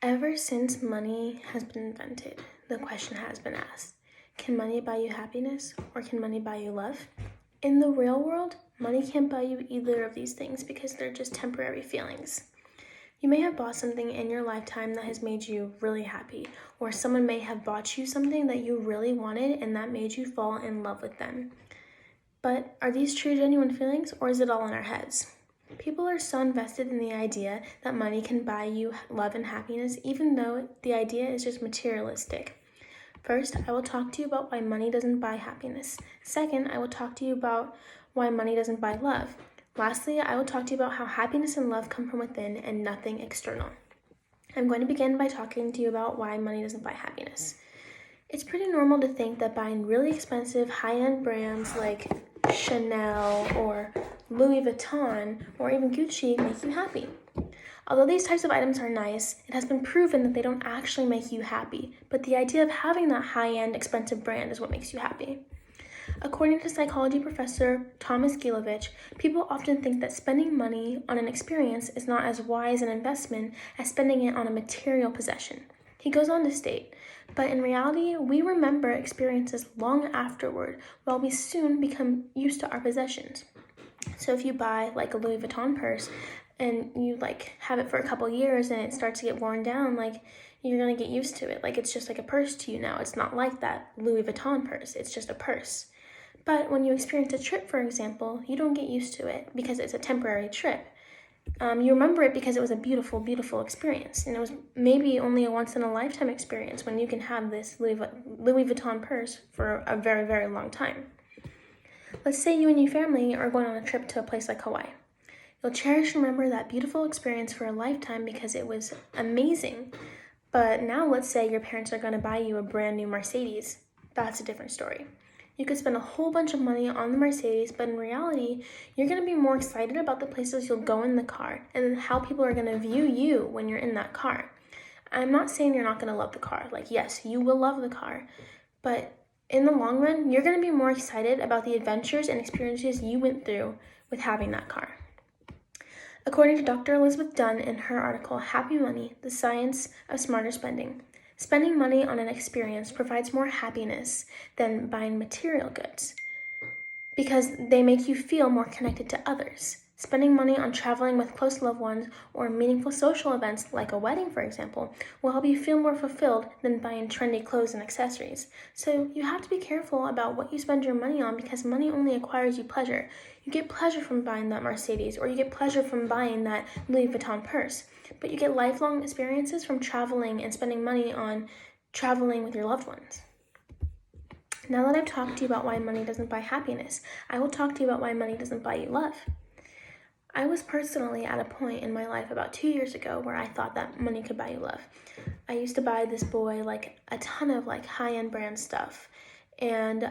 Ever since money has been invented, the question has been asked, can money buy you happiness or can money buy you love? In the real world, money can't buy you either of these things because they're just temporary feelings. You may have bought something in your lifetime that has made you really happy, or someone may have bought you something that you really wanted and that made you fall in love with them. But are these true, genuine feelings, or is it all in our heads? People are so invested in the idea that money can buy you love and happiness, even though the idea is just materialistic. First, I will talk to you about why money doesn't buy happiness. Second, I will talk to you about why money doesn't buy love. Lastly, I will talk to you about how happiness and love come from within and nothing external. I'm going to begin by talking to you about why money doesn't buy happiness. It's pretty normal to think that buying really expensive high-end brands like Chanel or Louis Vuitton or even Gucci make you happy. Although these types of items are nice, it has been proven that they don't actually make you happy, but the idea of having that high-end expensive brand is what makes you happy. According to psychology professor Thomas Gilovich, people often think that spending money on an experience is not as wise an investment as spending it on a material possession. He goes on to state, but in reality, we remember experiences long afterward, while we soon become used to our possessions. So if you buy like a Louis Vuitton purse and you have it for a couple years and it starts to get worn down, you're gonna get used to it. It's just like a purse to you now. It's not like that Louis Vuitton purse, it's just a purse. But when you experience a trip, for example, you don't get used to it because it's a temporary trip. You remember it because it was a beautiful, beautiful experience. And it was maybe only a once-in-a-lifetime experience when you can have this Louis Vuitton purse for a very, very long time. Let's say you and your family are going on a trip to a place like Hawaii. You'll cherish and remember that beautiful experience for a lifetime because it was amazing. But now let's say your parents are going to buy you a brand new Mercedes. That's a different story. You could spend a whole bunch of money on the Mercedes, but in reality, you're going to be more excited about the places you'll go in the car and how people are going to view you when you're in that car. I'm not saying you're not going to love the car. Yes, you will love the car, but in the long run, you're going to be more excited about the adventures and experiences you went through with having that car. According to Dr. Elizabeth Dunn in her article, Happy Money, The Science of Smarter Spending, spending money on an experience provides more happiness than buying material goods because they make you feel more connected to others. Spending money on traveling with close loved ones or meaningful social events like a wedding, for example, will help you feel more fulfilled than buying trendy clothes and accessories. So you have to be careful about what you spend your money on because money only acquires you pleasure. You get pleasure from buying that Mercedes or you get pleasure from buying that Louis Vuitton purse, but you get lifelong experiences from traveling and spending money on traveling with your loved ones. Now that I've talked to you about why money doesn't buy happiness, I will talk to you about why money doesn't buy you love. I was personally at a point in my life about 2 years ago where I thought that money could buy you love. I used to buy this boy a ton of high-end brand stuff, and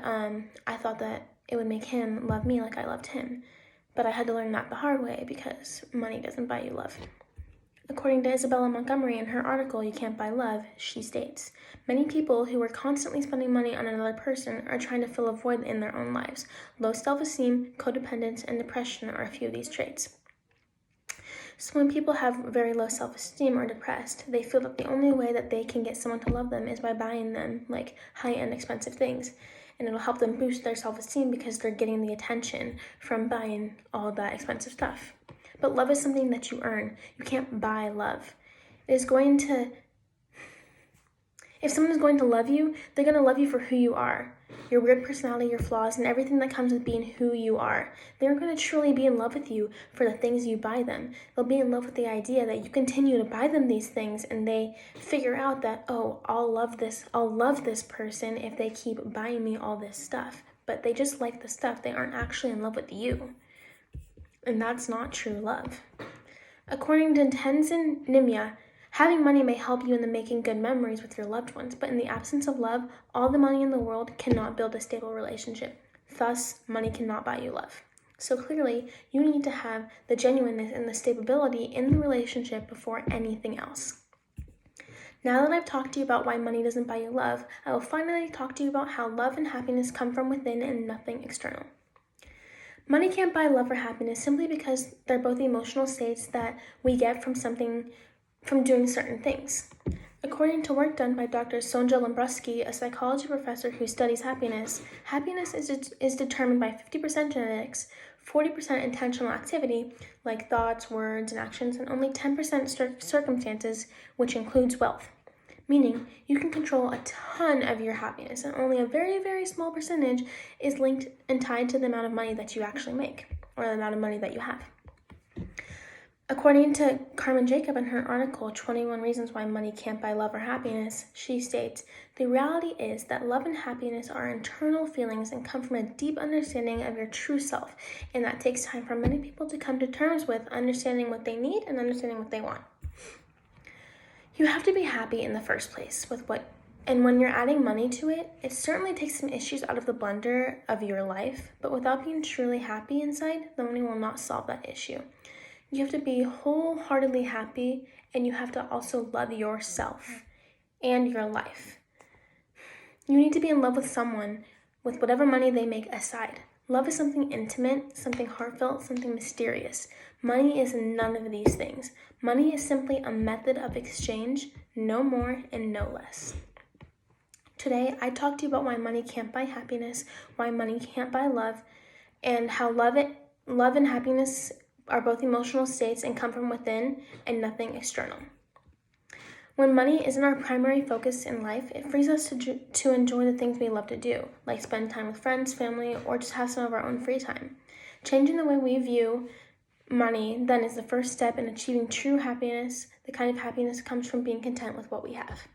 I thought that it would make him love me like I loved him. But I had to learn that the hard way because money doesn't buy you love. According to Isabella Montgomery in her article, You Can't Buy Love, she states, many people who are constantly spending money on another person are trying to fill a void in their own lives. Low self-esteem, codependence, and depression are a few of these traits. So when people have very low self-esteem or depressed, they feel that the only way that they can get someone to love them is by buying them high-end expensive things. And it'll help them boost their self-esteem because they're getting the attention from buying all that expensive stuff. But love is something that you earn. You can't buy love. If someone is going to love you, they're going to love you for who you are. Your weird personality, your flaws, and everything that comes with being who you are. They're going to truly be in love with you for the things you buy them. They'll be in love with the idea that you continue to buy them these things and they figure out that, oh, I'll love this person if they keep buying me all this stuff. But they just like the stuff. They aren't actually in love with you. And that's not true love. According to Tenzin Nimya, having money may help you in the making good memories with your loved ones, but in the absence of love, all the money in the world cannot build a stable relationship. Thus, money cannot buy you love. So clearly, you need to have the genuineness and the stability in the relationship before anything else. Now that I've talked to you about why money doesn't buy you love, I will finally talk to you about how love and happiness come from within and nothing external. Money can't buy love or happiness simply because they're both emotional states that we get from something from doing certain things. According to work done by Dr. Sonja Lombruski, a psychology professor who studies happiness, happiness is determined by 50% genetics, 40% intentional activity, like thoughts, words, and actions, and only 10% circumstances, which includes wealth. Meaning, you can control a ton of your happiness, and only a very, very small percentage is linked and tied to the amount of money that you actually make, or the amount of money that you have. According to Carmen Jacob in her article, 21 Reasons Why Money Can't Buy Love or Happiness, she states, the reality is that love and happiness are internal feelings and come from a deep understanding of your true self, and that takes time for many people to come to terms with understanding what they need and understanding what they want. You have to be happy in the first place and when you're adding money to it, it certainly takes some issues out of the blender of your life, but without being truly happy inside, the money will not solve that issue. You have to be wholeheartedly happy, and you have to also love yourself and your life. You need to be in love with someone with whatever money they make aside. Love is something intimate, something heartfelt, something mysterious. Money is none of these things. Money is simply a method of exchange, no more and no less. Today, I talked to you about why money can't buy happiness, why money can't buy love, and how love and happiness are both emotional states and come from within and nothing external. When money isn't our primary focus in life, it frees us to enjoy the things we love to do, like spend time with friends, family, or just have some of our own free time. Changing the way we view money then is the first step in achieving true happiness. The kind of happiness comes from being content with what we have.